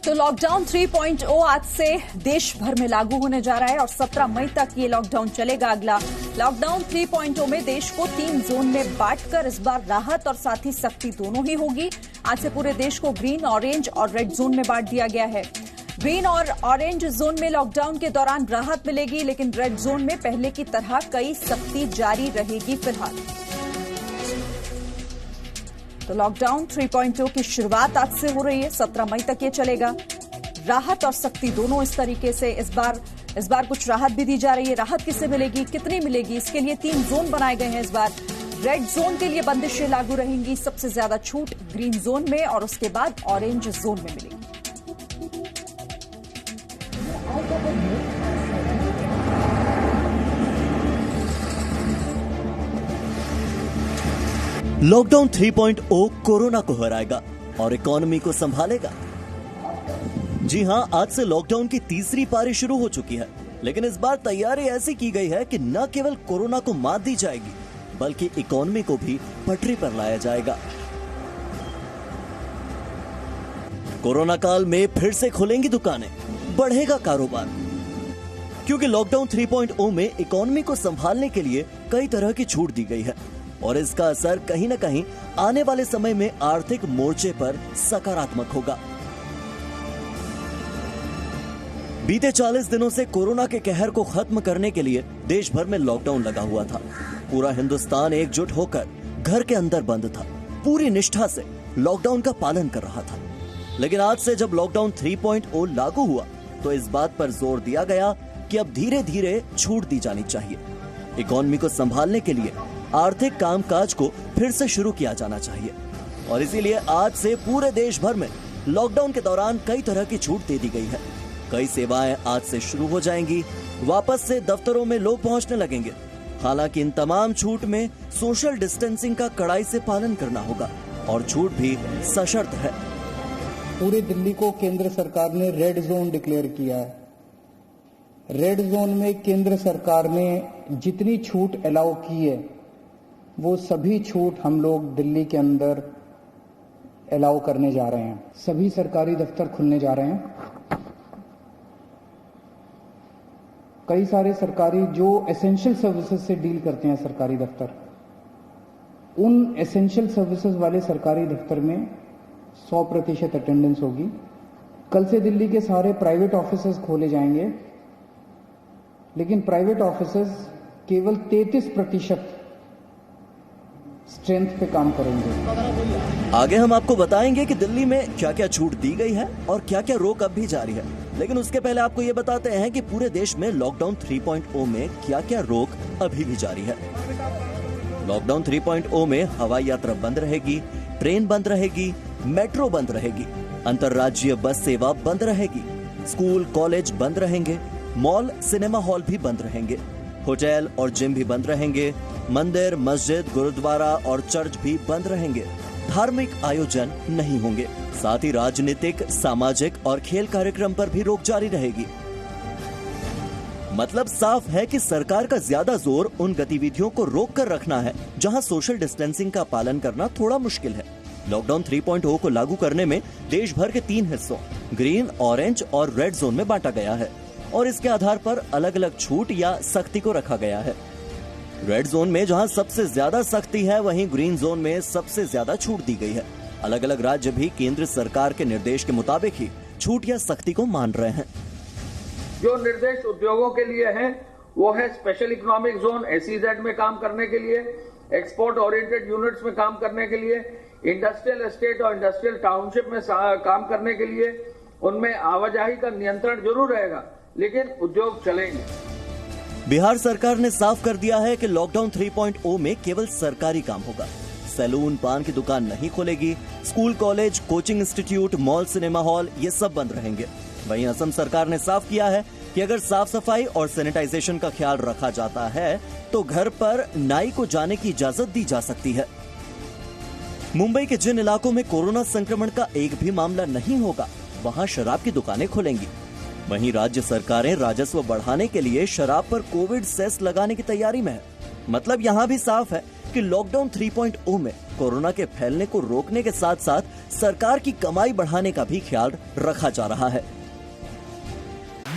तो लॉकडाउन 3.0 आज से देश भर में लागू होने जा रहा है और 17 मई तक ये लॉकडाउन चलेगा। अगला लॉकडाउन 3.0 में देश को 3 जोन में बांटकर इस बार राहत और साथ ही सख्ती दोनों ही होगी। आज से पूरे देश को ग्रीन, ऑरेंज और रेड जोन में बांट दिया गया है। ग्रीन और ऑरेंज जोन में लॉकडाउन के दौरान राहत मिलेगी, लेकिन रेड जोन में पहले की तरह कई सख्ती जारी रहेगी फिलहाल। तो लॉकडाउन 3.0 की शुरुआत आज से हो रही है, 17 मई तक ये चलेगा। राहत और सख्ती दोनों इस तरीके से इस बार कुछ राहत भी दी जा रही है। राहत किससे मिलेगी, कितनी मिलेगी, इसके लिए 3 जोन बनाए गए हैं इस बार। रेड जोन के लिए बंदिशें लागू रहेंगी, सबसे ज्यादा छूट ग्रीन जोन में और उसके बाद ऑरेंज जोन में मिलेगी। लॉकडाउन 3.0 कोरोना को हराएगा और इकोनॉमी को संभालेगा। जी हां, आज से लॉकडाउन की तीसरी पारी शुरू हो चुकी है, लेकिन इस बार तैयारी ऐसी की गई है कि न केवल कोरोना को मात दी जाएगी, बल्कि इकोनॉमी को भी पटरी पर लाया जाएगा। कोरोना काल में फिर से खुलेंगी दुकानें, बढ़ेगा कारोबार, क्योंकि लॉकडाउन 3.0 में इकोनॉमी को संभालने के लिए कई तरह की छूट दी गई है और इसका असर कहीं न कहीं आने वाले समय में आर्थिक मोर्चे पर सकारात्मक होगा। बीते 40 दिनों से कोरोना के कहर को खत्म करने के लिए देश भर में लॉकडाउन लगा हुआ था। पूरा हिंदुस्तान एकजुट होकर घर के अंदर बंद था, पूरी निष्ठा से लॉकडाउन का पालन कर रहा था। लेकिन आज से जब लॉकडाउन 3.0 लागू हुआ तो इस बात पर जोर दिया गया कि अब धीरे धीरे छूट दी जानी चाहिए। इकोनॉमी को संभालने के लिए आर्थिक कामकाज को फिर से शुरू किया जाना चाहिए और इसीलिए आज से पूरे देश भर में लॉकडाउन के दौरान कई तरह की छूट दे दी गई है। कई सेवाएं आज से शुरू हो जाएंगी, वापस से दफ्तरों में लोग पहुंचने लगेंगे। हालांकि इन तमाम छूट में सोशल डिस्टेंसिंग का कड़ाई से पालन करना होगा और छूट भी सशर्त है। पूरे दिल्ली को केंद्र सरकार ने रेड जोन डिक्लेयर किया है। रेड जोन में केंद्र सरकार ने जितनी छूट अलाउ की है वो सभी छूट हम लोग दिल्ली के अंदर अलाउ करने जा रहे हैं। सभी सरकारी दफ्तर खुलने जा रहे हैं। कई सारे सरकारी जो एसेंशियल सर्विसेज से डील करते हैं सरकारी दफ्तर, उन एसेंशियल सर्विसेज वाले सरकारी दफ्तर में 100% अटेंडेंस होगी। कल से दिल्ली के सारे प्राइवेट ऑफिसेज खोले जाएंगे, लेकिन प्राइवेट ऑफिसेज केवल 33% स्ट्रेंथ पे काम करेंगे। आगे हम आपको बताएंगे कि दिल्ली में क्या क्या छूट दी गई है और क्या क्या रोक अब भी जारी है, लेकिन उसके पहले आपको ये बताते हैं कि पूरे देश में लॉकडाउन 3.0 में क्या क्या रोक अभी भी जारी है। लॉकडाउन 3.0 में हवाई यात्रा बंद रहेगी, ट्रेन बंद रहेगी, मेट्रो बंद रहेगी, अंतर्राज्यीय बस सेवा बंद रहेगी, स्कूल कॉलेज बंद रहेंगे, मॉल सिनेमा हॉल भी बंद रहेंगे, होटल और जिम भी बंद रहेंगे, मंदिर, मस्जिद, गुरुद्वारा और चर्च भी बंद रहेंगे, धार्मिक आयोजन नहीं होंगे, साथ ही राजनीतिक, सामाजिक और खेल कार्यक्रम पर भी रोक जारी रहेगी। मतलब साफ है कि सरकार का ज्यादा जोर उन गतिविधियों को रोक कर रखना है जहां सोशल डिस्टेंसिंग का पालन करना थोड़ा मुश्किल है। लॉकडाउन 3.0 को लागू करने में देश भर के 3 हिस्सों ग्रीन, ऑरेंज और रेड जोन में बांटा गया है और इसके आधार पर अलग अलग छूट या सख्ती को रखा गया है। रेड जोन में जहां सबसे ज्यादा सख्ती है, वहीं ग्रीन जोन में सबसे ज्यादा छूट दी गई है। अलग अलग राज्य भी केंद्र सरकार के निर्देश के मुताबिक ही छूट या सख्ती को मान रहे हैं। जो निर्देश उद्योगों के लिए हैं, वो है स्पेशल इकोनॉमिक जोन SEZ में काम करने के लिए, एक्सपोर्ट ओरिएंटेड यूनिट्स में काम करने के लिए, इंडस्ट्रियल एस्टेट और इंडस्ट्रियल टाउनशिप में काम करने के लिए। उनमें आवाजाही का नियंत्रण जरूर रहेगा, लेकिन उद्योग चलेंगे। बिहार सरकार ने साफ कर दिया है कि लॉकडाउन 3.0 में केवल सरकारी काम होगा। सैलून, पान की दुकान नहीं खुलेगी, school, college, coaching institute, mall, cinema hall ये सब बंद रहेंगे। वहीं असम सरकार ने साफ किया है कि अगर साफ सफाई और सैनिटाइजेशन का ख्याल रखा जाता है तो घर पर नाई को जाने की इजाजत दी जा सकती है। मुंबई के जिन इलाकों में कोरोना संक्रमण का एक भी मामला नहीं होगा, वहां शराब की दुकानें खुलेंगी। वहीं राज्य सरकारें राजस्व बढ़ाने के लिए शराब पर कोविड सेस लगाने की तैयारी में है। मतलब यहाँ भी साफ है कि लॉकडाउन 3.0 में कोरोना के फैलने को रोकने के साथ साथ सरकार की कमाई बढ़ाने का भी ख्याल रखा जा रहा है।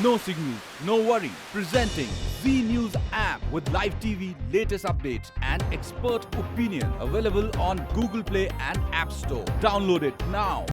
No signal, no worry. Presenting Z News app with live TV, latest updates and expert opinion. Available on Google Play and App Store. Download it now.